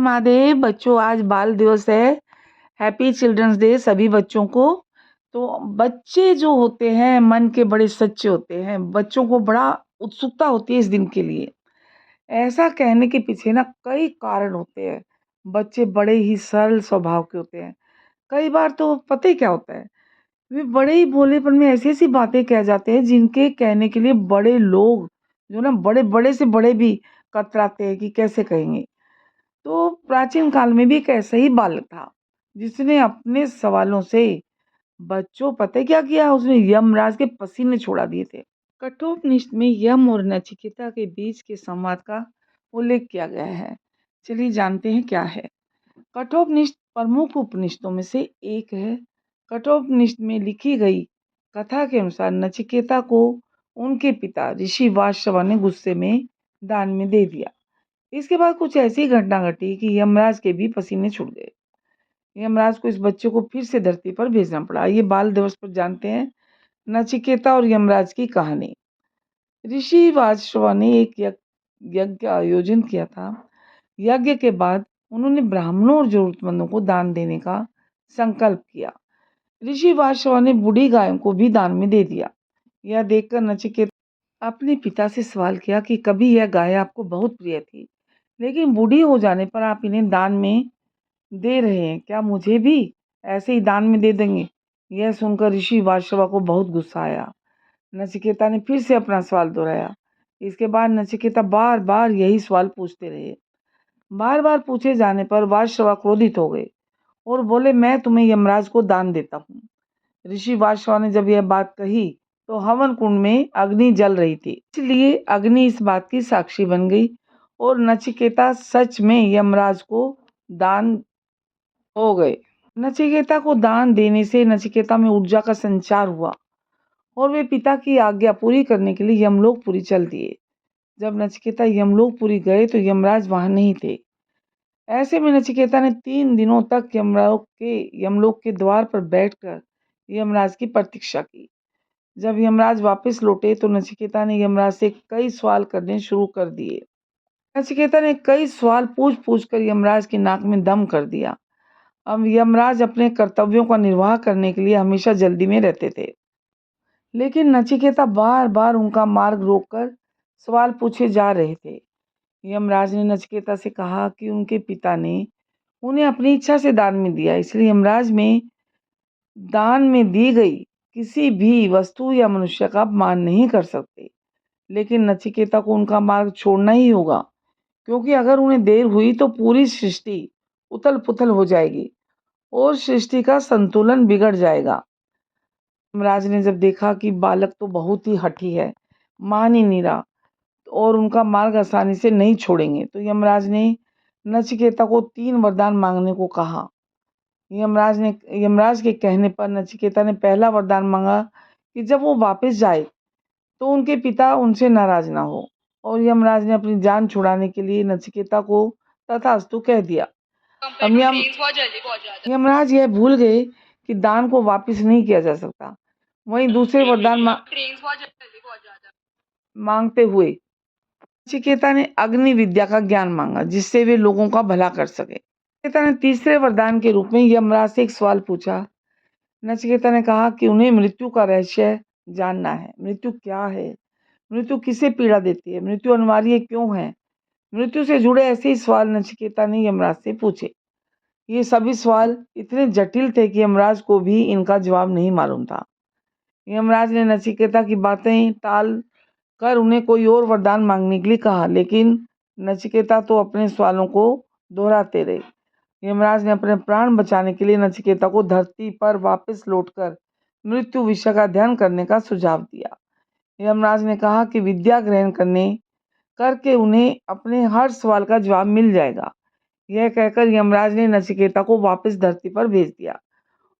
महादेव! बच्चों आज बाल दिवस है। हैप्पी चिल्ड्रंस डे सभी बच्चों को। तो बच्चे जो होते हैं मन के बड़े सच्चे होते हैं। बच्चों को बड़ा उत्सुकता होती है इस दिन के लिए। ऐसा कहने के पीछे ना कई कारण होते हैं। बच्चे बड़े ही सरल स्वभाव के होते हैं। कई बार तो पता ही क्या होता है, वे बड़े ही भोलेपन में ऐसी-ऐसी बातें कह जाते हैं जिनके कहने के लिए बड़े लोग जो ना बड़े-बड़े से बड़े भी कतराते हैं कि कैसे कहेंगे। तो प्राचीन काल में भी एक ऐसा ही बालक था, जिसने अपने सवालों से बच्चों पता है क्या किया? उसने यमराज के पसीने छुड़ा दिए थे। कठोपनिषद में यम और नचिकेता के बीच के संवाद का उल्लेख किया गया है। चलिए जानते हैं क्या है। कठोपनिषद प्रमुख उपनिषदों में से एक है। कठोपनिषद में लिखी गई कथा के अनुसार नचिकेता को उनके पिता ऋषि वाशवा ने गुस्से में दान में दे दिया। इसके बाद कुछ ऐसी घटना घटी कि यमराज के भी पसीने छूट गए। यमराज को इस बच्चे को फिर से धरती पर भेजना पड़ा। ये बाल दिवस पर जानते हैं नचिकेता और यमराज की कहानी। ऋषि वाशवा ने एक यज्ञ का आयोजन किया था। यज्ञ के बाद उन्होंने ब्राह्मणों और जरूरतमंदों को दान देने का संकल्प किया। ऋषि वाशवा ने बूढ़ी गायों को भी दान में दे दिया। यह देखकर नचिकेता अपने पिता से सवाल किया कि कभी यह गाय आपको बहुत प्रिय थी, लेकिन बूढ़ी हो जाने पर आप इन्हें दान में दे रहे हैं, क्या मुझे भी ऐसे ही दान में दे देंगे? यह सुनकर ऋषि वाशवा को बहुत गुस्सा आया। नचिकेता ने फिर से अपना सवाल दोहराया। इसके बाद नचिकेता बार बार यही सवाल पूछते रहे। बार बार पूछे जाने पर वाशवा क्रोधित हो गए और बोले, मैं तुम्हें यमराज को दान देता हूँ। ऋषि वाशवा ने जब यह बात कही तो हवन कुंड में अग्नि जल रही थी, इसलिए अग्नि इस बात की साक्षी बन गई और नचिकेता सच में यमराज को दान हो गए। नचिकेता को दान देने से नचिकेता में ऊर्जा का संचार हुआ और वे पिता की आज्ञा पूरी करने के लिए यमलोकपुरी चल दिए। जब नचिकेता यमलोकपुरी गए तो यमराज वहां नहीं थे। ऐसे में नचिकेता ने 3 दिनों तक यमलोक के द्वार पर बैठकर यमराज की प्रतीक्षा की। जब यमराज वापस लौटे तो नचिकेता ने यमराज से कई सवाल करने शुरू कर दिए। नचिकेता ने कई सवाल पूछ कर यमराज की नाक में दम कर दिया। अब यमराज अपने कर्तव्यों का निर्वाह करने के लिए हमेशा जल्दी में रहते थे, लेकिन नचिकेता बार बार उनका मार्ग रोककर सवाल पूछे जा रहे थे। यमराज ने नचिकेता से कहा कि उनके पिता ने उन्हें अपनी इच्छा से दान में दिया, इसलिए यमराज में दान में दी गई किसी भी वस्तु या मनुष्य का अपमान नहीं कर सकते। लेकिन नचिकेता को उनका मार्ग छोड़ना ही होगा, क्योंकि अगर उन्हें देर हुई तो पूरी सृष्टि उथल पुथल हो जाएगी और सृष्टि का संतुलन बिगड़ जाएगा। यमराज ने जब देखा कि बालक तो बहुत ही हठी है, मान ही नहीं रहा और उनका मार्ग आसानी से नहीं छोड़ेंगे, तो यमराज ने नचिकेता को 3 वरदान मांगने को कहा। यमराज के कहने पर नचिकेता ने पहला वरदान मांगा कि जब वो वापस जाए तो उनके पिता उनसे नाराज ना हो, और यमराज ने अपनी जान छुड़ाने के लिए नचिकेता को तथास्तु कह दिया। अब यमराज यह भूल गए कि दान को वापस नहीं किया जा सकता। वहीं दूसरे वरदान मांगते हुए नचिकेता ने अग्नि विद्या का ज्ञान मांगा, जिससे वे लोगों का भला कर सके। नचिकेता ने तीसरे वरदान के रूप में यमराज से एक सवाल पूछा। नचिकेता ने कहा कि उन्हें मृत्यु का रहस्य जानना है। मृत्यु क्या है? मृत्यु किसे पीड़ा देती है? मृत्यु अनिवार्य क्यों है? मृत्यु से जुड़े ऐसे ही सवाल नचिकेता ने यमराज से पूछे। ये सभी सवाल इतने जटिल थे कि यमराज को भी इनका जवाब नहीं मालूम था। यमराज ने नचिकेता की बातें टाल कर उन्हें कोई और वरदान मांगने के लिए कहा, लेकिन नचिकेता तो अपने सवालों को दोहराते रहे। यमराज ने अपने प्राण बचाने के लिए नचिकेता को धरती पर वापस लौटकर मृत्यु विषय का अध्ययन करने का सुझाव दिया। यमराज ने कहा कि विद्या ग्रहण करके उन्हें अपने हर सवाल का जवाब मिल जाएगा। यह कहकर यमराज ने नचिकेता को वापस धरती पर भेज दिया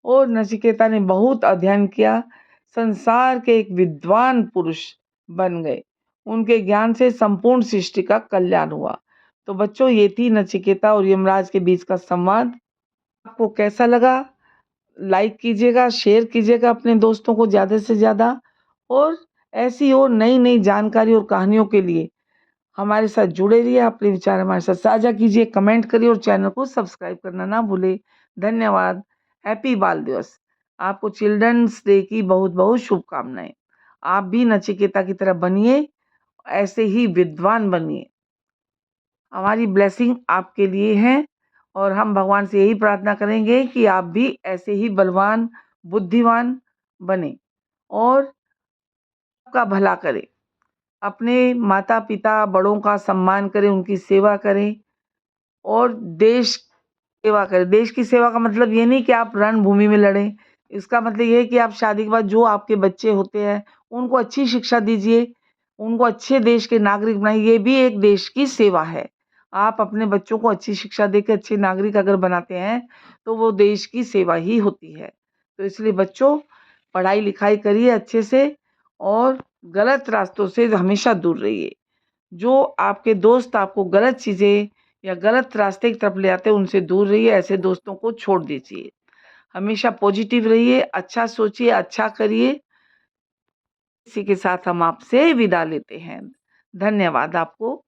और नचिकेता ने बहुत अध्ययन किया, संसार के एक विद्वान पुरुष बन गए। उनके ज्ञान से संपूर्ण सृष्टि का कल्याण हुआ। तो बच्चों, ये थी नचिकेता और यमराज के बीच का संवाद। आपको कैसा लगा? लाइक कीजिएगा, शेयर कीजिएगा अपने दोस्तों को ज़्यादा से ज़्यादा, और ऐसी और नई नई जानकारी और कहानियों के लिए हमारे साथ जुड़े रहिए, अपने विचार हमारे साथ साझा कीजिए, कमेंट करिए और चैनल को सब्सक्राइब करना ना भूलें। धन्यवाद। हैप्पी बाल दिवस। आपको चिल्ड्रंस डे की बहुत-बहुत शुभकामनाएँ। आप भी नचिकेता की तरह बनिए, ऐसे ही विद्वान बनिए। हमारी ब्लेसिंग आपके लिए है और हम भगवान से यही प्रार्थना करेंगे कि आप भी ऐसे ही बलवान, बुद्धिमान बनें और आपका भला करें। अपने माता-पिता, बड़ों का सम्मान करें, उनकी सेवा करें और देश सेवा करें। देश की सेवा का मतलब ये नहीं कि आप रणभूमि में लड़ें। इसका मतलब ये है कि आप शादी के बाद जो आपके बच्चे होते हैं, उनको अच्छी शिक्षा दीजिए, उनको अच्छे देश के नागरिक बनाइए, ये भी एक देश की सेवा है। आप अपने बच्चों को अच्छी शिक्षा देके अच्छे नागरिक अगर बनाते हैं, तो वो देश की सेवा ही होती है। तो इसलिए बच्चों, पढ़ाई-लिखाई करिए अच्छे से और गलत रास्तों से हमेशा दूर रहिए। जो आपके दोस्त आपको गलत चीज़ें या गलत रास्ते की तरफ ले आते हैं, उनसे दूर रहिए, ऐसे दोस्तों को छोड़ दीजिए। हमेशा पॉजिटिव रहिए, अच्छा सोचिए, अच्छा करिए। इसी के साथ हम आपसे विदा लेते हैं। धन्यवाद आपको।